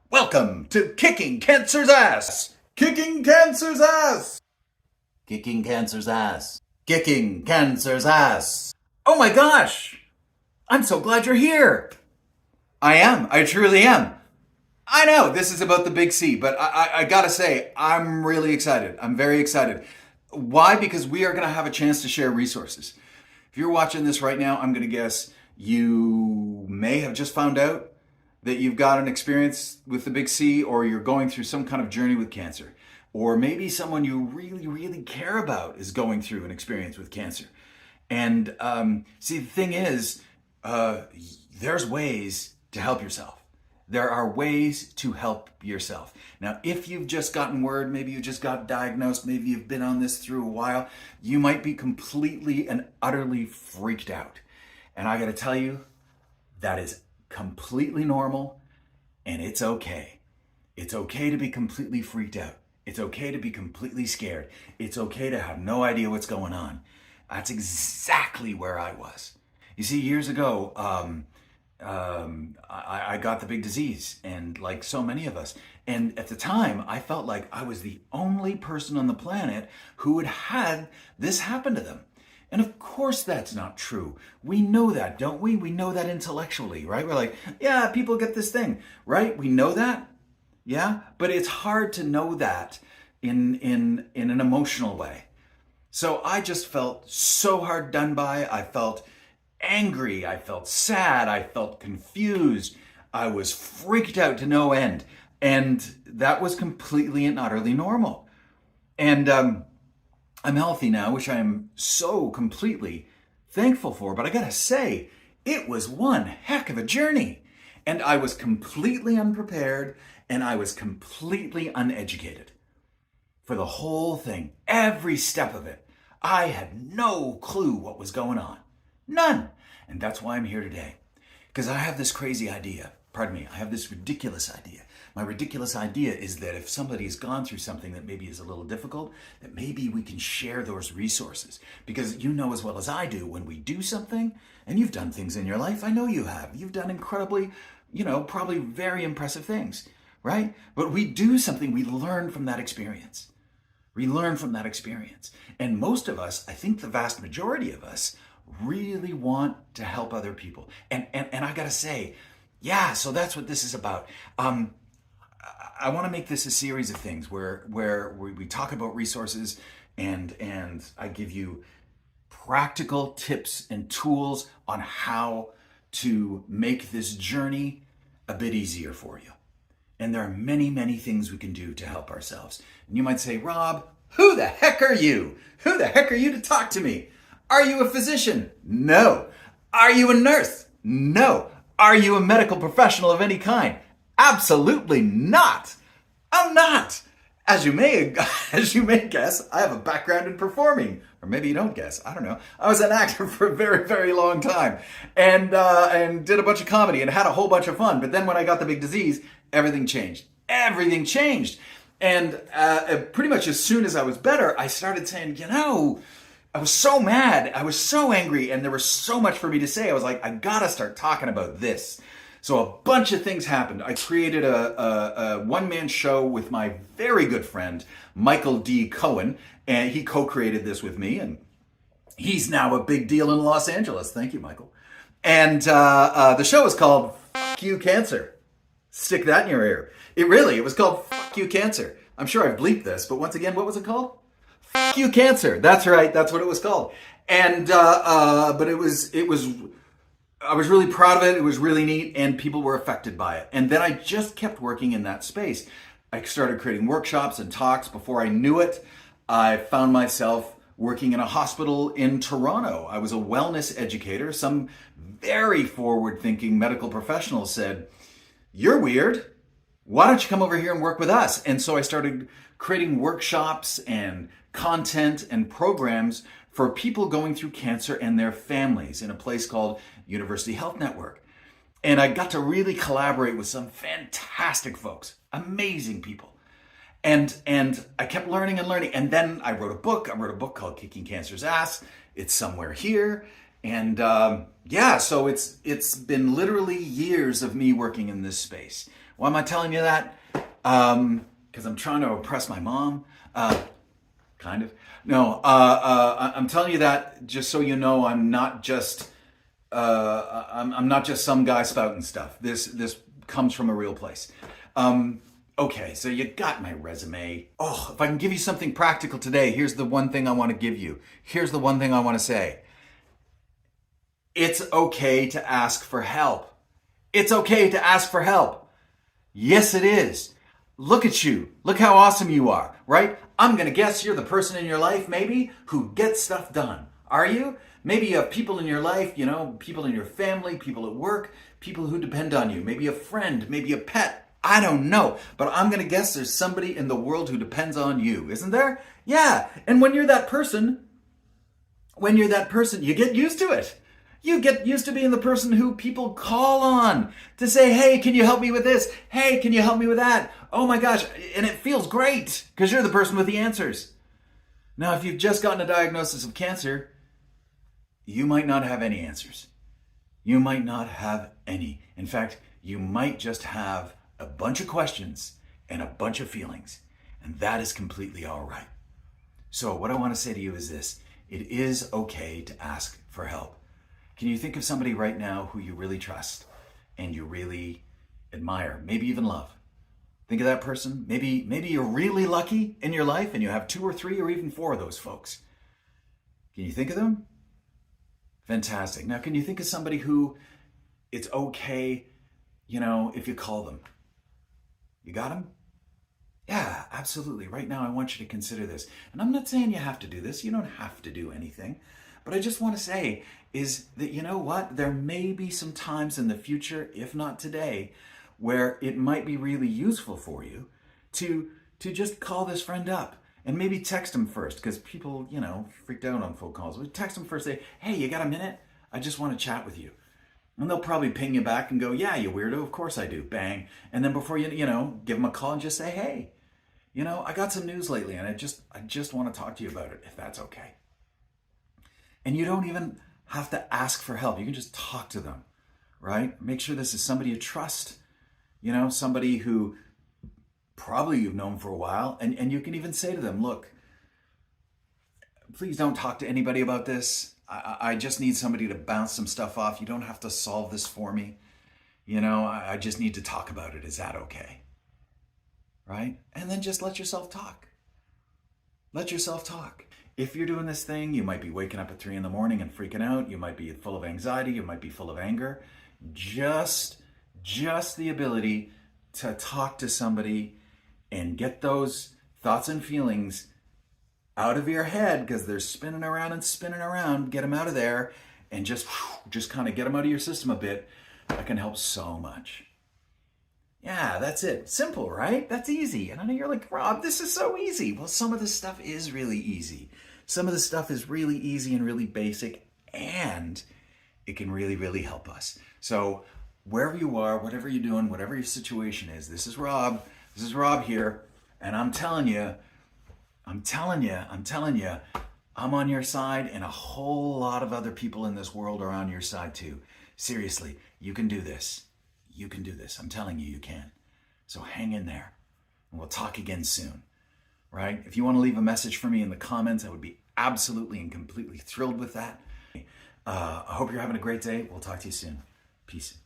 Welcome to Kicking Cancer's Ass! Kicking Cancer's Ass! Kicking Cancer's Ass. Kicking Cancer's Ass. Oh my gosh! I'm so glad you're here! I am. I truly am. I know this is about the big C, but I gotta say, I'm really excited. I'm very excited. Why? Because we are gonna have a chance to share resources. If you're watching this right now, I'm gonna guess you may have just found out that you've got an experience with the big C, or you're going through some kind of journey with cancer. Or maybe someone you really, really care about is going through an experience with cancer. And see, the thing is, there's ways to help yourself. There are ways to help yourself. Now, if you've just gotten word, maybe you just got diagnosed, maybe you've been on this through a while, you might be completely and utterly freaked out. And I gotta tell you, that is completely normal, and it's okay. It's okay to be completely freaked out. It's okay to be completely scared. It's okay to have no idea what's going on. That's exactly where I was. You see, years ago, I got the big disease, and like so many of us. And at the time, I felt like I was the only person on the planet who had had this happen to them. And of course that's not true. We know that, don't we? We know that intellectually, right? We're like, yeah, people get this thing, right? We know that, yeah? But it's hard to know that in an emotional way. So I just felt so hard done by. I felt angry. I felt sad. I felt confused. I was freaked out to no end. And that was completely and utterly normal. And I'm healthy now, which I am so completely thankful for. But I gotta say, it was one heck of a journey. And I was completely unprepared, and I was completely uneducated for the whole thing. Every step of it. I had no clue what was going on. None. And that's why I'm here today. Because I have this crazy idea. Pardon me, I have this ridiculous idea. My ridiculous idea is that if somebody's gone through something that maybe is a little difficult, that maybe we can share those resources. Because you know as well as I do, when we do something, and you've done things in your life, I know you have. You've done incredibly, probably very impressive things, right? But we do something, we learn from that experience. We learn from that experience. And most of us, I think the vast majority of us, really want to help other people. And I gotta say, yeah, so that's what this is about. I want to make this a series of things where we talk about resources and I give you practical tips and tools on how to make this journey a bit easier for you. And there are many, many things we can do to help ourselves. And you might say, Rob, who the heck are you? Who the heck are you to talk to me? Are you a physician? No. Are you a nurse? No. Are you a medical professional of any kind? Absolutely not. I'm not. As you may guess, I have a background in performing. Or maybe you don't guess. I don't know. I was an actor for a very, very long time and did a bunch of comedy and had a whole bunch of fun. But then when I got the big disease, everything changed. Everything changed. And pretty much as soon as I was better, I started saying, I was so mad, I was so angry, and there was so much for me to say. I was like, I gotta start talking about this. So a bunch of things happened. I created a one-man show with my very good friend, Michael D. Cohen, and he co-created this with me, and he's now a big deal in Los Angeles. Thank you, Michael. And the show is called Fuck You Cancer. Stick that in your ear. It was called Fuck You Cancer. I'm sure I've bleeped this, but once again, what was it called? Fuck You Cancer. That's right. That's what it was called. And but it was I was really proud of it. It was really neat, and people were affected by it. And then I just kept working in that space. I started creating workshops and talks. Before I knew it, I found myself working in a hospital in Toronto. I was a wellness educator. Some very forward-thinking medical professionals said, "You're weird. Why don't you come over here and work with us?" And so I started creating workshops and content and programs for people going through cancer and their families in a place called University Health Network. And I got to really collaborate with some fantastic folks, amazing people. And I kept learning and learning. And then I wrote a book. I wrote a book called Kicking Cancer's Ass. It's somewhere here. And so it's been literally years of me working in this space, Why am I telling you that? Because I'm trying to impress my mom. Kind of. No, I'm telling you that just so you know I'm not just I'm not just some guy spouting stuff. This comes from a real place. Okay, so you got my resume. Oh, if I can give you something practical today, here's the one thing I want to give you. Here's the one thing I want to say. It's okay to ask for help. It's okay to ask for help. Yes, it is. Look at you. Look how awesome you are, right? I'm going to guess you're the person in your life, maybe, who gets stuff done. Are you? Maybe you have people in your life, people in your family, people at work, people who depend on you. Maybe a friend, maybe a pet. I don't know. But I'm going to guess there's somebody in the world who depends on you, isn't there? Yeah. And when you're that person, you get used to it. You get used to being the person who people call on to say, hey, can you help me with this? Hey, can you help me with that? Oh my gosh. And it feels great because you're the person with the answers. Now, if you've just gotten a diagnosis of cancer, you might not have any answers. You might not have any. In fact, you might just have a bunch of questions and a bunch of feelings. And that is completely all right. So what I want to say to you is this. It is okay to ask for help. Can you think of somebody right now who you really trust and you really admire, maybe even love? Think of that person. Maybe you're really lucky in your life and you have 2 or 3 or even 4 of those folks. Can you think of them? Fantastic. Now, can you think of somebody who it's okay, if you call them? You got them? Yeah, absolutely. Right now, I want you to consider this. And I'm not saying you have to do this. You don't have to do anything. But I just want to say is that, you know what? There may be some times in the future, if not today, where it might be really useful for you to just call this friend up and maybe text them first, because people, freaked out on phone calls. We text them first, say, hey, you got a minute? I just want to chat with you. And they'll probably ping you back and go, yeah, you weirdo. Of course I do. Bang. And then before you give them a call and just say, hey, I got some news lately and I just want to talk to you about it, if that's okay. And you don't even have to ask for help. You can just talk to them, right? Make sure this is somebody you trust, somebody who probably you've known for a while. And you can even say to them, look, please don't talk to anybody about this. I just need somebody to bounce some stuff off. You don't have to solve this for me. I just need to talk about it. Is that okay? Right? And then just let yourself talk. Let yourself talk. If you're doing this thing, you might be waking up at 3 a.m. and freaking out. You might be full of anxiety. You might be full of anger. Just the ability to talk to somebody and get those thoughts and feelings out of your head, because they're spinning around, get them out of there and just kind of get them out of your system a bit. That can help so much. Yeah, that's it. Simple, right? That's easy. And I know you're like, Rob, this is so easy. Well, some of this stuff is really easy. Some of the stuff is really easy and really basic, and it can really, really help us. So wherever you are, whatever you're doing, whatever your situation is, this is Rob here. And I'm telling you, I'm on your side, and a whole lot of other people in this world are on your side too. Seriously, you can do this. You can do this. I'm telling you, you can. So hang in there, and we'll talk again soon, right? If you want to leave a message for me in the comments, I would be absolutely and completely thrilled with that. I hope you're having a great day. We'll talk to you soon. Peace.